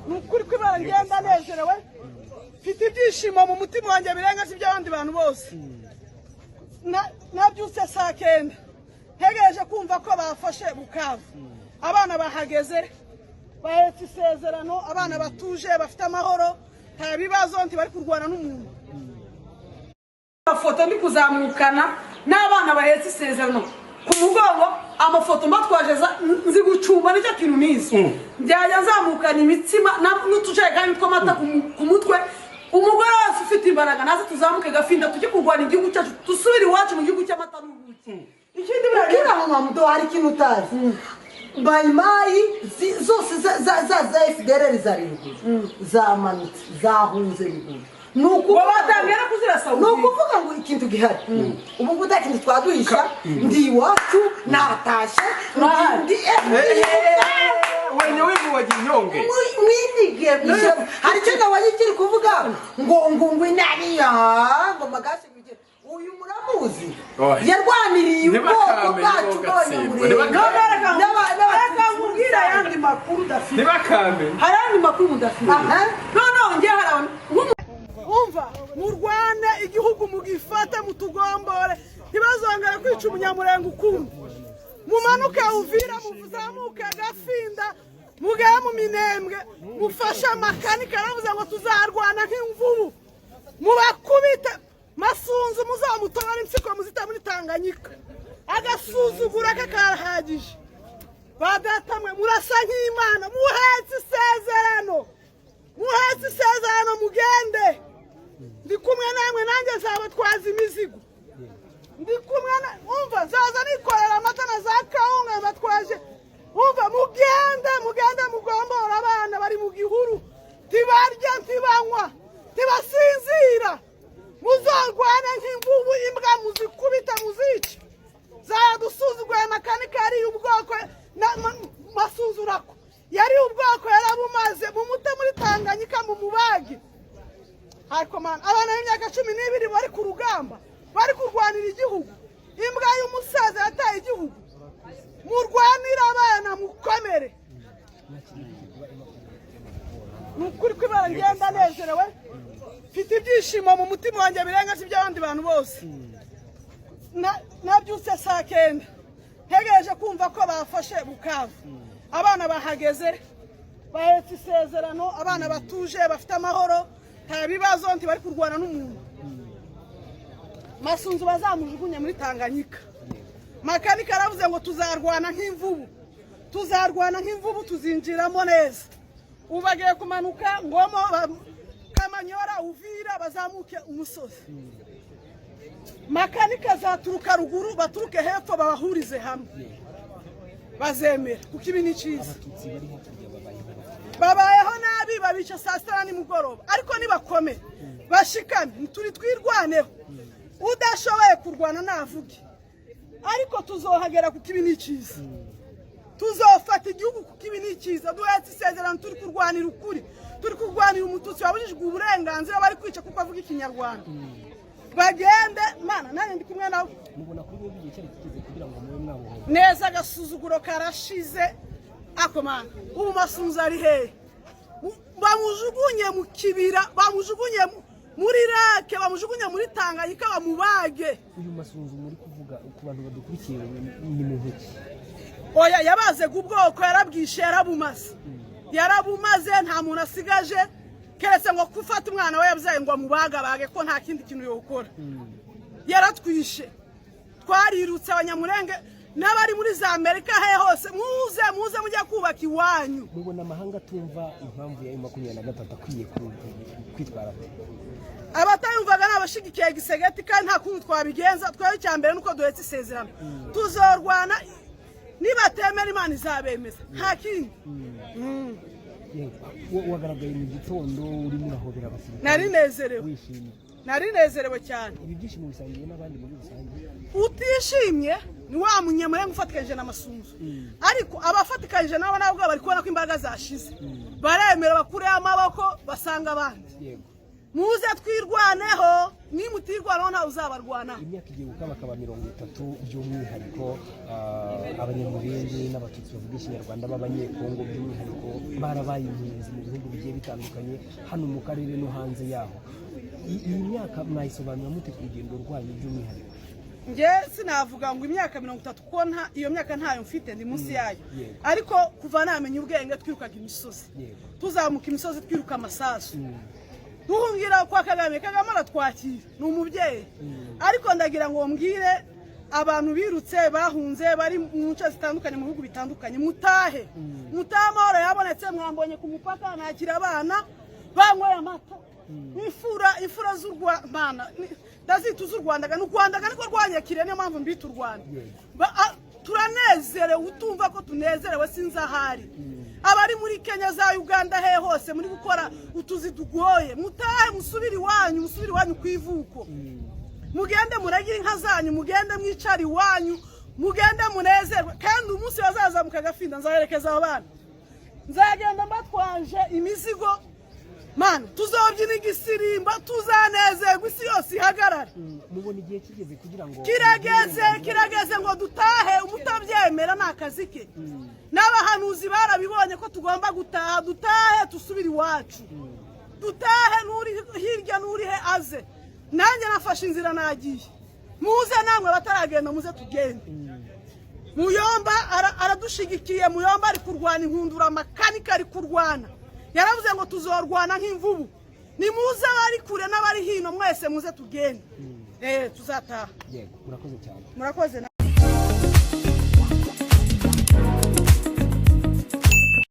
nukuri kwibara ngenda nezerewe mfite ibyishimo mu mutima wanjye birenga si by'abandi bantu bose nabyutse saa 9 ntegereje kumva ko bafashe Bukavu abana bahageze bahetse isezerano abana batuje bafite amahoro nta bibazo ntibari kurwana n'umuntu amafoto ndi kuzamukana n'abana bahetse isezerano ku mugongo amafoto mbatwajeza nzi gucumba nicyo kintu nizi njyajya nzamukana imitsima n'utujegani tw'amata ku mutwe umugore wese ufite imbaraga naze tuzamuke gafinda tujye kurwana igihugu cyacu dusubire iwacu mu gihugu cy'amata n'ubuki ikindi biragira mu mamudo hari ikintu utazi mayimayi zose za FDLR zari ruguru zamanutse zahunze ruguru nukubatangera kuzirasa nukuvuga ngo ikintu gihari ubu nguda kintu twaduhisha ndi iwacu natashe ndi wenye wivu wajinyonge mwindige hari cyo nawayikiri kuvuga ngo inariya ngo magashi bije uyu muramuzi yarwaniriye ubwoko bwacu n'abakambwira yandi makuru dafite nibakame hayandi makuru mudafite no ngiye harabona umva murwane igihugu mugifate mutugombore ntibazongera kwica umunyamurenga ukundi mumanuke Uvira muzamuke Gafinda mugeye mu Minembwe mufashe amakanika aravuze ngo tuzarwana nk'imvubu mubakubite Masunzu muzamutora impyiko muzita muri Tanganyika agasuzugura kakarahagije badatamwe murasa nk'Imana muhetse isezerano mugende ndi kumwe namwe nanjye zaba twaza imizigo ndi kumwe umva zaza nikorera amata na za kawunga batwaje umva mugende mugombora abana bari mu gihuru tibarya ntibanywa tibasinzira muzarwane nk'imvubu imbwa muzikubita muzice zadusuzuguye makanika yari ubwoko masuzurako yari ubwoko yarabumaze mumute muri Tanganyika mu mubagi ariko man abana b'imyaka 12 bari ku rugamba bari kurwanira igihugu imbwa y'umusaza yataye igihugu murwanira abana mukomere nukuri kwibara ngenda nezerewe mfite ibyishimo mu mutima wanjye birenga si by'abandi bantu bose nabyutse saa 9 ntegereje kumva ko bafashe Bukavu abana bahageze bahetse isezerano abana batuje bafite amahoro nta bibazo ntibari kurwana n'umuntu Masunzu bazamujugunye muri Tanganyika makanika aravuze ngo tuzarwana nk'imvubu tuzinjiramo neza ubagiye kumanuka ngomo Kamanyora Uvira bazamuke umusozi makanika zaturuka ruguru baturuke hepfo babahurize hamwe bazemera kuko ibi ni cyiza babayeho nabi babica saa 7 nimugoroba ariko nibakome bashikame turi twirwaneho udashoboye kurwana navuge ariko tuzohagera kuko ibi ni cyiza tuzofata igihugu kuko ibi ni cyiza duhetse isezerano turi kurwanira ukuri turi kurwanira umututsi wabujijwe uburenganzira bari kwica kuko avuga ikinyarwanda bagende mana nane ndi kumwe nawe mubona kuri wowe igihe cyari kigeze kugira ngo mube mwabo neza gasuzuguro karashize ako mana ubu Masunzu ari he bamujugunye mu kibira bamujugunye muri rake bamujugunye muri Tanganyika bamubage uyu Masunzu muri kuvuga ku bantu badukurikiye ni mu ntoki oya yabaze gubwoko yarabwishe yarabumaze nta muntu asigaje keretse ngo kufata umwana we yabyaye ngo amubagabage ko nta kindi kintu yokora yaratwishe twarirutse abanyamurenge n'abari muri za Amerika he hose muze mujya kubaka iwanyu mubona amahanga tumva impamvu ya 23 akwiye kwitwara abatayumvaga n'abashigikiye gisegeti kandi nta kuntu twabigenza twaye cyambere nuko duhetse isezerano tuzorwana nibatemera Imana izabemeza nta kindi wagaragaye mu gitondo uri murahobera abasirikare nari nezerewe cyane ibi byishimo bisangiye n'abandi muri rusange utishimye ni wa munyamure ngufatikanje na Masunzu ariko abafatikanje nabo nabwo bari kubona ko imbaraga zashize baremera bakure amaboko basanga abandi yego muze twirwaneho nimutirwanaho ntawe uzabarwana. Imyaka igiye gukaba akaba 30 by'umwihariko abanyamurenge n'abatutsi bavuga ikinyarwanda b'abanyekongo by'umwihariko barabaye impunzi mu bihugu bigiye bitandukanye hano mu karere no hanze yaho. Iyi myaka mwayisobanura mute ku rugendo rwanyu by'umwihariko? Nge sinavuga ngo imyaka 30 kuko iyo myaka ntayo mfite ndi munsi yayo, ariko kuva namenye ubwenge twirukaga imisozi, tuzamuka imisozi twiruka amasasu, duhungira kwa Kagame. Kagame aratwakira ni umubyeyi, ariko ndagira ngo mbwire abantu birutse bahunze bari mu nce zitandukanye mu bihugu bitandukanye, mutahe amahoro yabonetse. Mwambonye ku mupaka nakira abana banyweye amata, ifura z'u Rwanda ndazita z'u Rwanda, n'u Rwanda niko rwanyakiriye, niyo mpamvu mbita u Rwanda. Turanezerewe, utumva ko tunezerewe sinzahari. Abari muri Kenya za Uganda he hose muri gukora utuzi tugoye, mutahe musubiri wanyu kwivuko, mugende muragira inka zanyu, mugende mwicari wanyu, mugende munezerwe. Kandi umunsi bazaza mukagafinda nzaherekeza abana, nzagenda mbatwaje imizigo mana, tuzobyina igisirimba, tuzanezerwa, isi yose ihagarare. Mubona igihe kigeze kugira ngo kirageze ngo dutahe. Umutabyemera n'akazi ke. N'abahanuzi barabibonye ko tugomba gutaha, dutahe tusubira iwacu, dutahe nuri hirya nuri he aze. Nanjye nafashe inzira nagiye, muze namwe bataragenda muze tugende. Muyomba aradushigikiye, Muyomba ari kurwana inkundura, makanika ari kurwana, yaravuze ngo tuzorwana nk'imvubu. Ni muze bari kure n'abari hino mwese muze tugende. Tuzataha. Yego, murakoze cyane. Murakoze.